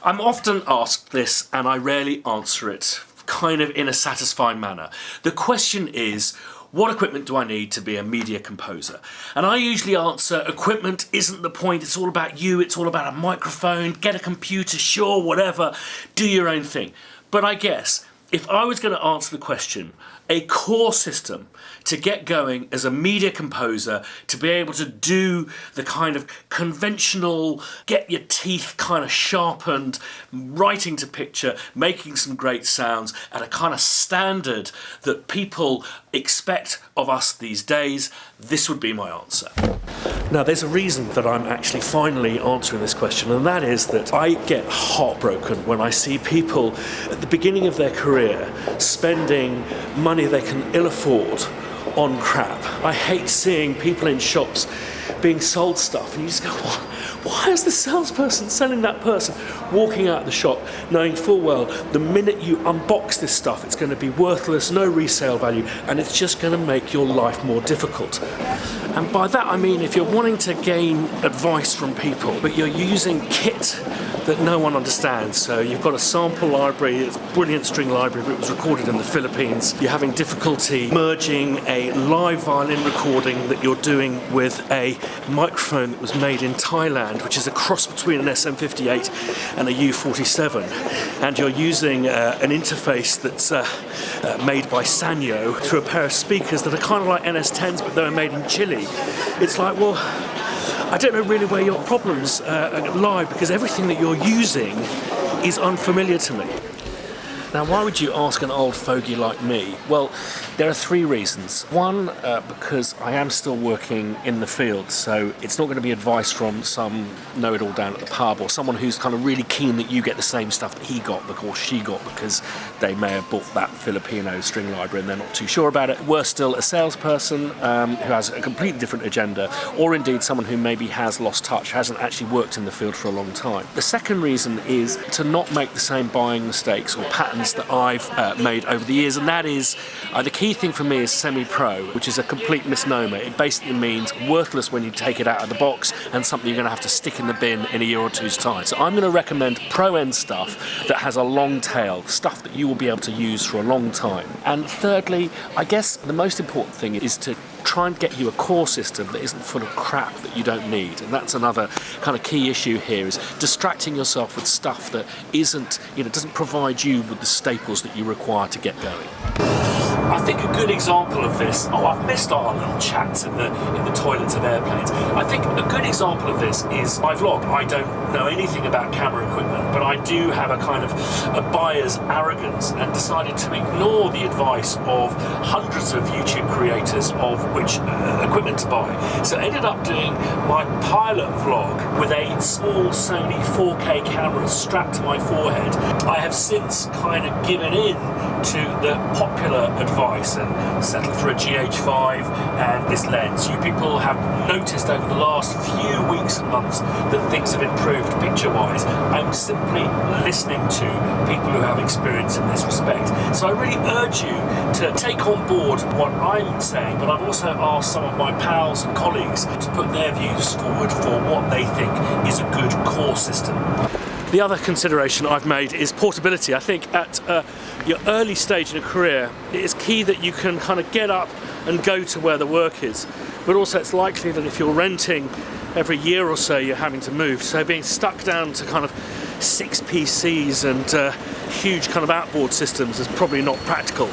I'm often asked this and I rarely answer it kind of in a satisfying manner. The question is, what equipment do I need to be a media composer? And I usually answer, equipment isn't the point, it's all about you, it's all about a microphone, get a computer, sure, whatever, do your own thing. But I guess, if I was going to answer the question, a core system to get going as a media composer, to be able to do the kind of conventional, get your teeth kind of sharpened, writing to picture, making some great sounds at a kind of standard that people expect of us these days, this would be my answer. Now, there's a reason that I'm actually finally answering this question, and that is that I get heartbroken when I see people at the beginning of their career spending money they can ill afford on crap. I hate seeing people in shops being sold stuff and you just go, why is the salesperson selling that person walking out of the shop knowing full well the minute you unbox this stuff it's going to be worthless, no resale value, and it's just going to make your life more difficult. And by that I mean if you're wanting to gain advice from people but you're using kit that no one understands, so you've got a sample library, it's a brilliant string library but it was recorded in the Philippines, you're having difficulty merging a live violin recording that you're doing with a microphone that was made in Thailand, which is a cross between an SM58 and a U47, and you're using an interface that's made by Sanyo through a pair of speakers that are kind of like NS10s but they're made in Chile. It's like, well, I don't know really where your problems lie because everything that you're using is unfamiliar to me. Now, why would you ask an old fogey like me? Well, there are three reasons. One, because I am still working in the field, so it's not going to be advice from some know-it-all down at the pub or someone who's kind of really keen that you get the same stuff that he got or she got because they may have bought that Filipino string library and they're not too sure about it. Worse still, a salesperson who has a completely different agenda, or indeed someone who maybe has lost touch, hasn't actually worked in the field for a long time. The second reason is to not make the same buying mistakes or patterns that I've made over the years, and that is the key thing for me is semi-pro, which is a complete misnomer. It basically means worthless when you take it out of the box and something you're going to have to stick in the bin in a year or two's time. So I'm going to recommend pro-end stuff that has a long tail, stuff that you will be able to use for a long time. And thirdly, I guess the most important thing is to try and get you a core system that isn't full of crap that you don't need. And that's another kind of key issue here, is distracting yourself with stuff that isn't, doesn't provide you with the staples that you require to get going. I think a good example of this, I've missed our little chats in the toilets of airplanes. I think a good example of this is my vlog. I don't know anything about camera equipment, but I do have a kind of a buyer's arrogance and decided to ignore the advice of hundreds of YouTube creators of which equipment to buy. So I ended up doing my pilot vlog with a small Sony 4K camera strapped to my forehead. I have since kind of given in to the popular advice and settled for a GH5 and this lens. You people have noticed over the last few weeks and months that things have improved picture-wise. I'm simply listening to people who have experience in this respect. So I really urge you to take on board what I'm saying, but I've also asked some of my pals and colleagues to put their views forward for what they think is a good core system. The other consideration I've made is portability. I think at your early stage in a career, it is key that you can kind of get up and go to where the work is. But also it's likely that if you're renting every year or so, you're having to move. So being stuck down to kind of 6 PCs and huge kind of outboard systems is probably not practical.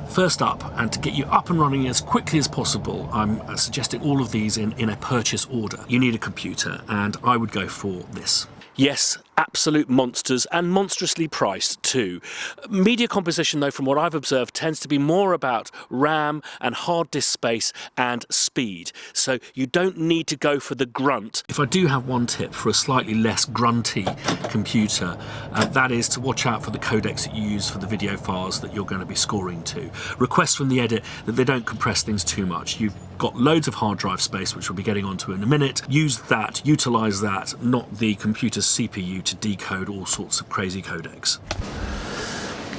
First up, and to get you up and running as quickly as possible, I'm suggesting all of these in a purchase order. You need a computer, and I would go for this. Yes, absolute monsters, and monstrously priced too. Media composition, though, from what I've observed, tends to be more about RAM and hard disk space and speed. So you don't need to go for the grunt. If I do have one tip for a slightly less grunty computer, that is to watch out for the codecs that you use for the video files that you're going to be scoring to. Request from the edit that they don't compress things too much. You've got loads of hard drive space, which we'll be getting onto in a minute. Use that, utilize that, not the computer's CPU to decode all sorts of crazy codecs.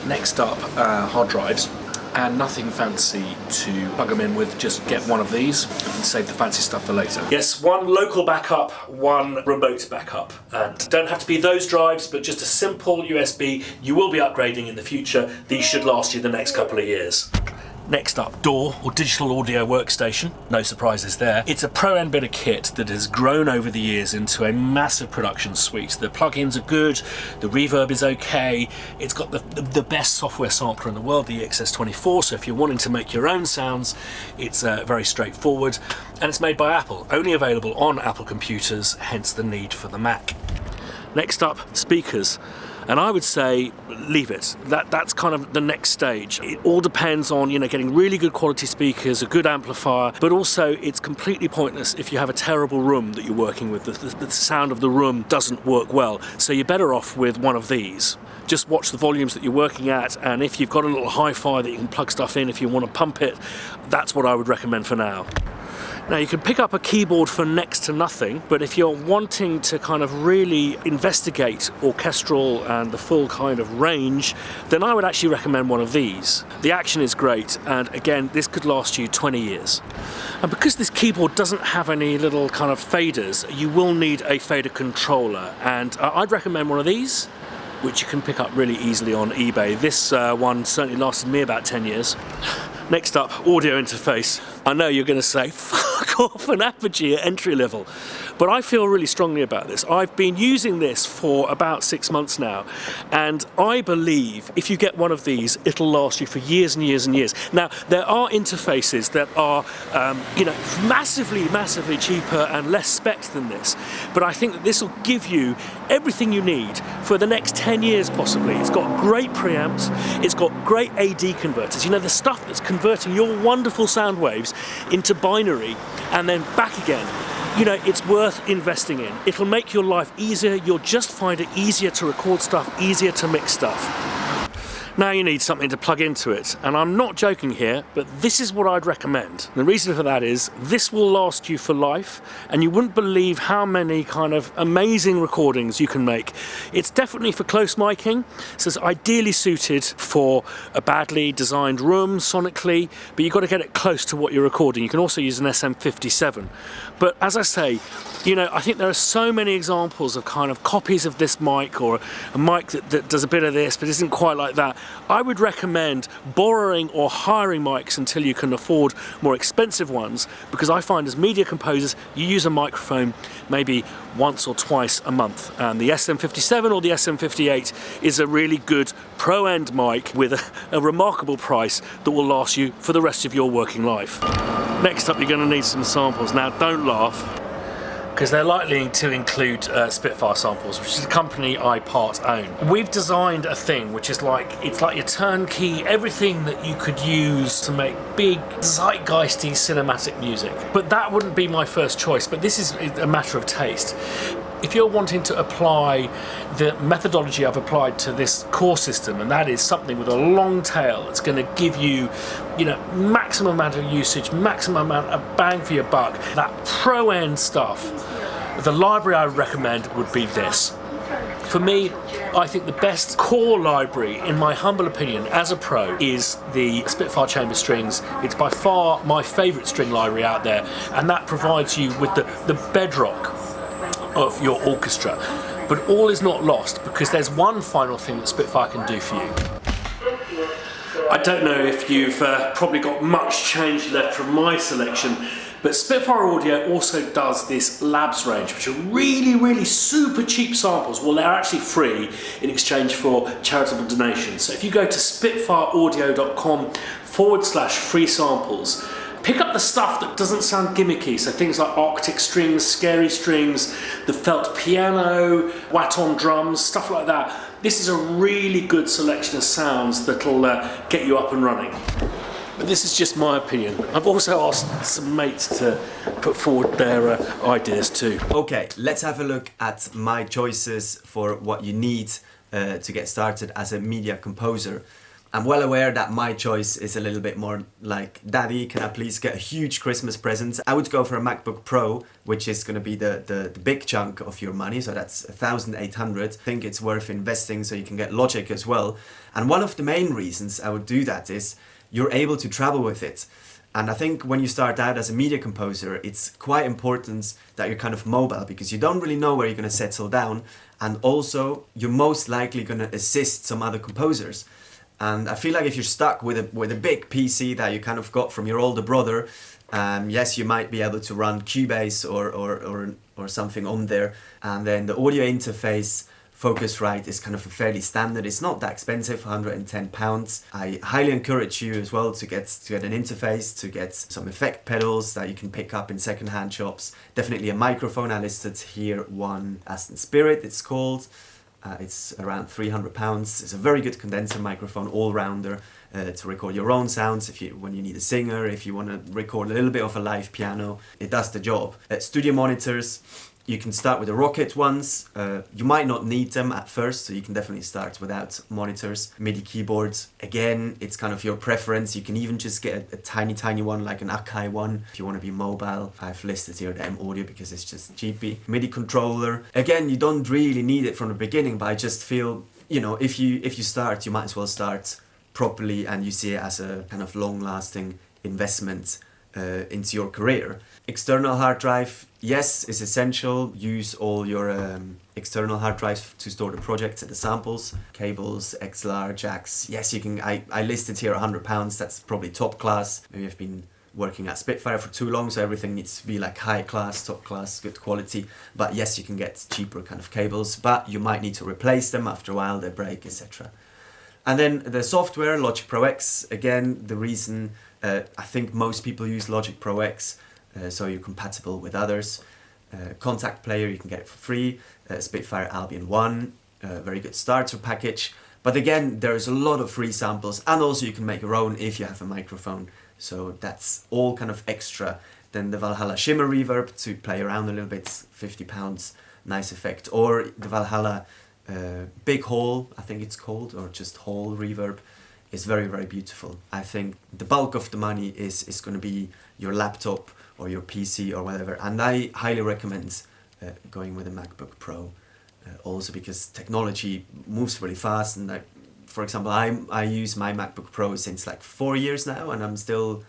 Next up, hard drives. and nothing fancy to plug them in with. Just get one of these and save the fancy stuff for later. Yes, one local backup, one remote backup, and don't have to be those drives, but just a simple USB. You will be upgrading in the future. These should last you the next couple of years. Next up, DAW, or Digital Audio Workstation. No surprises there. It's a pro-end bit of kit that has grown over the years into a massive production suite. The plugins are good, the reverb is okay, it's got the best software sampler in the world, the EXS24, so if you're wanting to make your own sounds, it's very straightforward. And it's made by Apple, only available on Apple computers, hence the need for the Mac. Next up, speakers. And I would say leave it. That's kind of the next stage. It all depends on, getting really good quality speakers, a good amplifier, but also it's completely pointless if you have a terrible room that you're working with. The sound of the room doesn't work well. So you're better off with one of these. Just watch the volumes that you're working at, and if you've got a little hi-fi that you can plug stuff in if you want to pump it, that's what I would recommend for now. Now you can pick up a keyboard for next to nothing, but if you're wanting to kind of really investigate orchestral and the full kind of range, then I would actually recommend one of these. The action is great, and again, this could last you 20 years. And because this keyboard doesn't have any little kind of faders, you will need a fader controller, and I'd recommend one of these, which you can pick up really easily on eBay. This one certainly lasted me about 10 years. Next up, audio interface. I know you're going to say, fuck off, an Apogee at entry level. But I feel really strongly about this. I've been using this for about 6 months now, and I believe if you get one of these, it'll last you for years and years and years. Now, there are interfaces that are, massively cheaper and less spec than this, but I think that this will give you everything you need for the next 10 years possibly. It's got great preamps, it's got great AD converters, the stuff that's converting your wonderful sound waves into binary and then back again. It's worth investing in. It'll make your life easier. You'll just find it easier to record stuff, easier to mix stuff. Now you need something to plug into it, and I'm not joking here, but this is what I'd recommend. The reason for that is this will last you for life, and you wouldn't believe how many kind of amazing recordings you can make. It's definitely for close miking, so it's ideally suited for a badly designed room sonically, but you've got to get it close to what you're recording. You can also use an SM57. But as I say, I think there are so many examples of kind of copies of this mic, or a mic that does a bit of this but isn't quite like that. I would recommend borrowing or hiring mics until you can afford more expensive ones, because I find as media composers you use a microphone maybe once or twice a month, and the SM57 or the SM58 is a really good pro-end mic with a remarkable price that will last you for the rest of your working life. Next up, you're going to need some samples. Now don't laugh, because they're likely to include Spitfire samples, which is a company I part own. We've designed a thing which is it's like your turnkey, everything that you could use to make big, zeitgeisty cinematic music. But that wouldn't be my first choice, but this is a matter of taste. If you're wanting to apply the methodology I've applied to this core system, and that is something with a long tail that's going to give you, maximum amount of usage, maximum amount of bang for your buck, that pro-end stuff, the library I would recommend would be this. For me, I think the best core library, in my humble opinion, as a pro, is the Spitfire Chamber Strings. It's by far my favourite string library out there, and that provides you with the bedrock of your orchestra. But all is not lost, because there's one final thing that Spitfire can do for you. I don't know if you've probably got much change left from my selection, but Spitfire Audio also does this labs range, which are really super cheap samples. Well, they're actually free in exchange for charitable donations. So if you go to spitfireaudio.com/free samples, pick up the stuff that doesn't sound gimmicky, so things like Arctic strings, scary strings, the felt piano, Waton drums, stuff like that. This is a really good selection of sounds that'll get you up and running. But this is just my opinion. I've also asked some mates to put forward their ideas too. Okay, let's have a look at my choices for what you need to get started as a media composer. I'm well aware that my choice is a little bit more like, Daddy, can I please get a huge Christmas present? I would go for a MacBook Pro, which is going to be the big chunk of your money, so that's 1,800. I think it's worth investing so you can get Logic as well. And one of the main reasons I would do that is you're able to travel with it. And I think when you start out as a media composer, it's quite important that you're kind of mobile, because you don't really know where you're going to settle down. And also, you're most likely going to assist some other composers. And I feel like if you're stuck with a big PC that you kind of got from your older brother, yes, you might be able to run Cubase or something on there. And then the audio interface, Focusrite, is kind of a fairly standard. It's not that expensive, £110. I highly encourage you as well to get an interface, to get some effect pedals that you can pick up in secondhand shops. Definitely a microphone. I listed here one Aston Spirit, it's called. It's around £300. It's a very good condenser microphone, all-rounder, to record your own sounds when you need a singer, if you want to record a little bit of a live piano. It does the job. Studio monitors. You can start with the Rocket ones. You might not need them at first, so you can definitely start without monitors. Midi keyboards, again, it's kind of your preference. You can even just get a tiny one, like an Akai one, if you want to be mobile. I've listed here the M Audio because it's just cheapy. Midi controller, again, you don't really need it from the beginning, but I just feel, if you start, you might as well start properly, and you see it as a kind of long-lasting investment into your career. External hard drive, yes, is essential. Use all your external hard drives to store the projects and the samples. Cables, XLR, jacks. Yes, you can. I listed here £100. That's probably top class. Maybe I've been working at Spitfire for too long, so everything needs to be like high class, top class, good quality. But yes, you can get cheaper kind of cables, but you might need to replace them after a while. They break, etc. And then the software, Logic Pro X. Again, the reason I think most people use Logic Pro X, so you're compatible with others. Kontakt player, you can get it for free. Spitfire Albion 1, very good starter package. But again, there's a lot of free samples, and also you can make your own if you have a microphone. So that's all kind of extra. Then the Valhalla Shimmer Reverb to play around a little bit, £50, nice effect. Or the Valhalla Big Hall, I think it's called, or just Hall Reverb, is very, very beautiful. I think the bulk of the money is going to be your laptop or your PC or whatever, and I highly recommend going with a MacBook Pro, also because technology moves really fast. And for example, I use my MacBook Pro since like 4 years now, and I'm still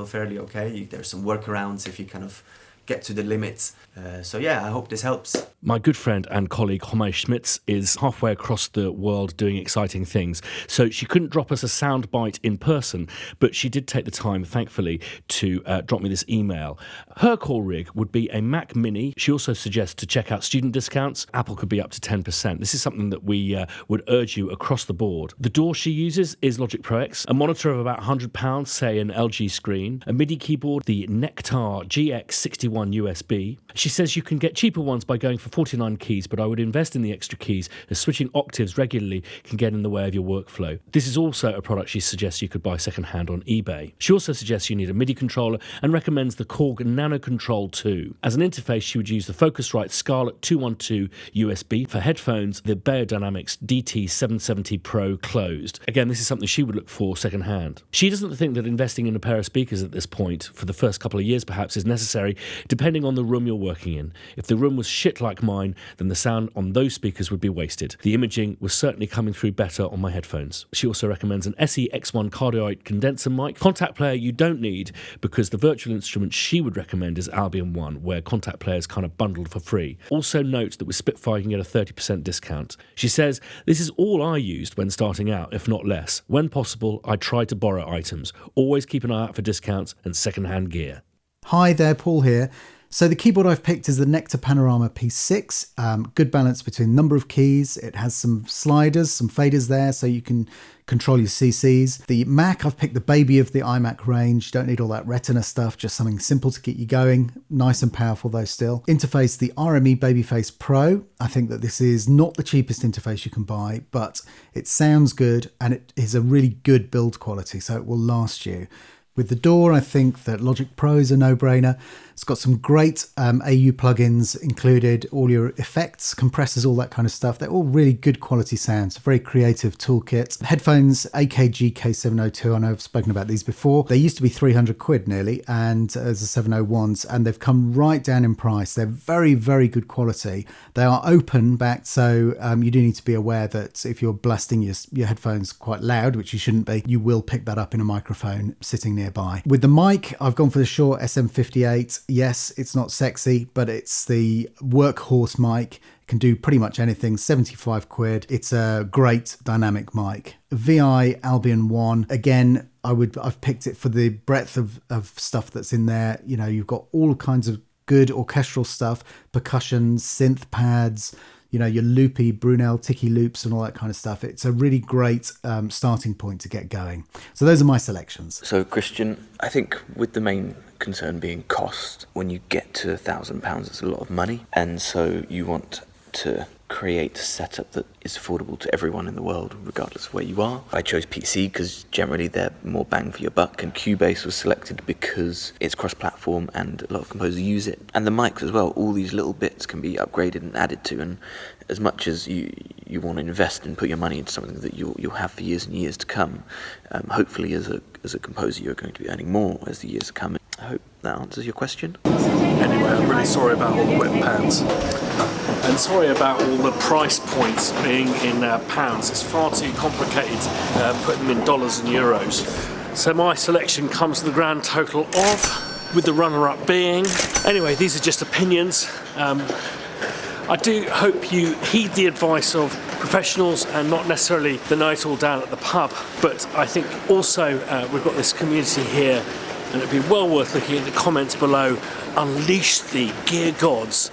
fairly okay. There's some workarounds if you kind of get to the limits. So yeah, I hope this helps. My good friend and colleague Homay Schmitz is halfway across the world doing exciting things. So she couldn't drop us a sound bite in person, but she did take the time, thankfully, to drop me this email. Her core rig would be a Mac Mini. She also suggests to check out student discounts. Apple could be up to 10%. This is something that we would urge you across the board. The DAW she uses is Logic Pro X, a monitor of about £100, say an LG screen, a MIDI keyboard, the Nectar GX61 USB. She says you can get cheaper ones by going for 49 keys, but I would invest in the extra keys, as switching octaves regularly can get in the way of your workflow. This is also a product she suggests you could buy secondhand on eBay. She also suggests you need a MIDI controller and recommends the Korg Nano Control 2. As an interface, she would use the Focusrite Scarlett 212 USB. For headphones, the Beyerdynamics DT770 Pro closed. Again, this is something she would look for secondhand. She doesn't think that investing in a pair of speakers at this point, for the first couple of years perhaps, is necessary, depending on the room you're working in. If the room was shit like mine, then the sound on those speakers would be wasted. The imaging was certainly coming through better on my headphones. She also recommends an SE X1 cardioid condenser mic. Kontakt player you don't need, because the virtual instrument she would recommend is Albion 1, where Kontakt player is kind of bundled for free. Also note that with Spitfire you can get a 30% discount. She says, this is all I used when starting out, if not less. When possible, I try to borrow items. Always keep an eye out for discounts and second-hand gear. Hi there, Paul here. So the keyboard I've picked is the Nectar Panorama P6. Good balance between number of keys. It has some sliders, some faders there, so you can control your CCs. The Mac, I've picked the baby of the iMac range. You don't need all that Retina stuff, just something simple to get you going. Nice and powerful though still. Interface, the RME Babyface Pro. I think that this is not the cheapest interface you can buy, but it sounds good and it is a really good build quality, so it will last you. With the DAW, I think that Logic Pro is a no-brainer. It's got some great AU plugins included, all your effects, compressors, all that kind of stuff. They're all really good quality sounds, very creative toolkit. Headphones, AKG K702, I know I've spoken about these before. They used to be 300 quid nearly, and as the 701s, and they've come right down in price. They're very, very good quality. They are open back, so you do need to be aware that if you're blasting your headphones quite loud, which you shouldn't be, you will pick that up in a microphone sitting nearby. With the mic, I've gone for the Shure SM58. Yes, it's not sexy, but it's the workhorse mic. It can do pretty much anything, 75 quid. It's a great dynamic mic. VI Albion 1, again, I've picked it for the breadth of stuff that's in there. You know, you've got all kinds of good orchestral stuff, percussion, synth pads, you know, your loopy Brunel Tiki loops and all that kind of stuff. It's a really great starting point to get going. So those are my selections. So Christian, I think with the main concern being cost, when you get to £1,000, it's a lot of money. And so you want to create a setup that is affordable to everyone in the world, regardless of where you are. I chose PC because generally they're more bang for your buck, and Cubase was selected because it's cross-platform and a lot of composers use it. And the mics as well, all these little bits can be upgraded and added to, and as much as you want to invest and put your money into something that you'll have for years and years to come, hopefully as a composer you're going to be earning more as the years come. I hope that answers your question. Anyway, I'm really sorry about all the wet pants. And sorry about all the price points being in pounds. It's far too complicated putting them in dollars and euros. So my selection comes to the grand total of, with the runner-up being... Anyway, these are just opinions. I do hope you heed the advice of professionals and not necessarily the know-it-all down at the pub. But I think also we've got this community here, and it'd be well worth looking at the comments below. Unleash the gear gods.